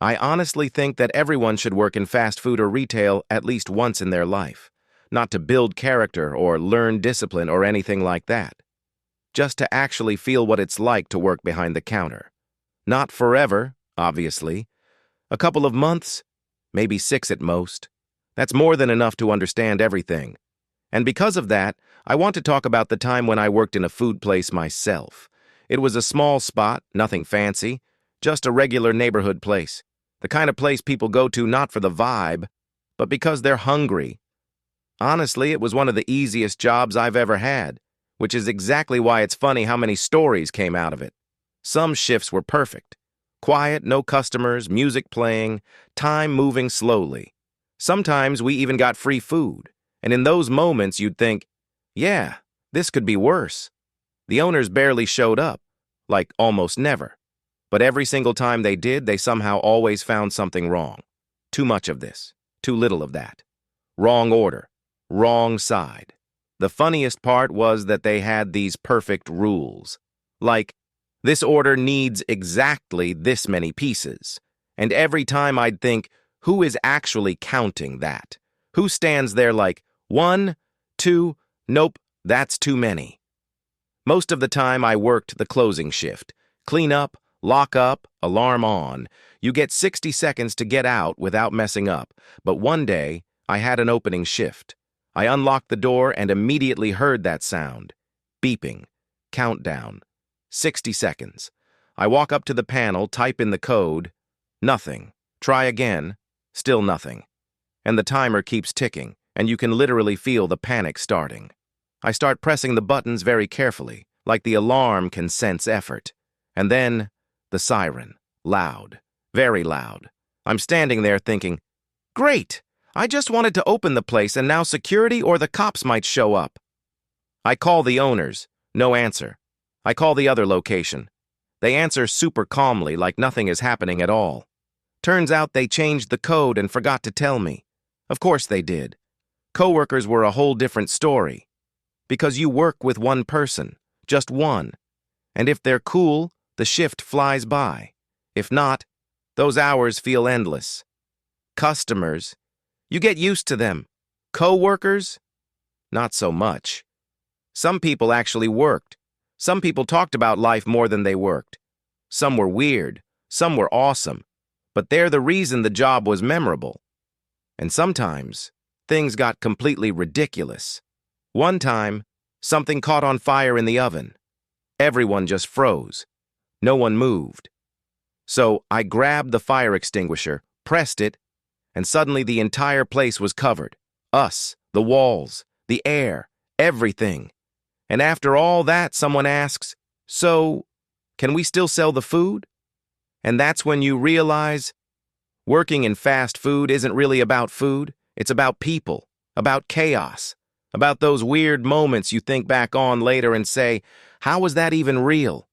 I honestly think that everyone should work in fast food or retail at least once in their life, not to build character or learn discipline or anything like that, just to actually feel what it's like to work behind the counter. Not forever, obviously. A couple of months, maybe 6 at most. That's more than enough to understand everything. And because of that, I want to talk about the time when I worked in a food place myself. It was a small spot, nothing fancy, just a regular neighborhood place. The kind of place people go to not for the vibe, but because they're hungry. Honestly, it was one of the easiest jobs I've ever had, which is exactly why it's funny how many stories came out of it. Some shifts were perfect. Quiet, no customers, music playing, time moving slowly. Sometimes we even got free food, and in those moments you'd think, yeah, this could be worse. The owners barely showed up, like almost never. But every single time they did, they somehow always found something wrong. Too much of this, too little of that. Wrong order, wrong side. The funniest part was that they had these perfect rules. Like, this order needs exactly this many pieces. And every time I'd think, who is actually counting that? Who stands there like, 1, 2, nope, that's too many. Most of the time I worked the closing shift. Clean up, lock up, alarm on. You get 60 seconds to get out without messing up. But one day, I had an opening shift. I unlocked the door and immediately heard that sound. Beeping. Countdown. 60 seconds. I walk up to the panel, type in the code. Nothing. Try again. Still nothing. And the timer keeps ticking, and you can literally feel the panic starting. I start pressing the buttons very carefully, like the alarm can sense effort. And then, the siren. Loud. Very loud. I'm standing there thinking, great! I just wanted to open the place and now security or the cops might show up. I call the owners. No answer. I call the other location. They answer super calmly like nothing is happening at all. Turns out they changed the code and forgot to tell me. Of course they did. Coworkers were a whole different story. Because you work with one person, just one. And if they're cool, the shift flies by. If not, those hours feel endless. Customers, you get used to them. Coworkers, not so much. Some people actually worked. Some people talked about life more than they worked. Some were weird. Some were awesome. But they're the reason the job was memorable. And sometimes, things got completely ridiculous. One time, something caught on fire in the oven. Everyone just froze. No one moved. So I grabbed the fire extinguisher, pressed it, and suddenly the entire place was covered. Us, the walls, the air, everything. And after all that, someone asks, so, can we still sell the food? And that's when you realize, working in fast food isn't really about food. It's about people, about chaos, about those weird moments you think back on later and say, how was that even real?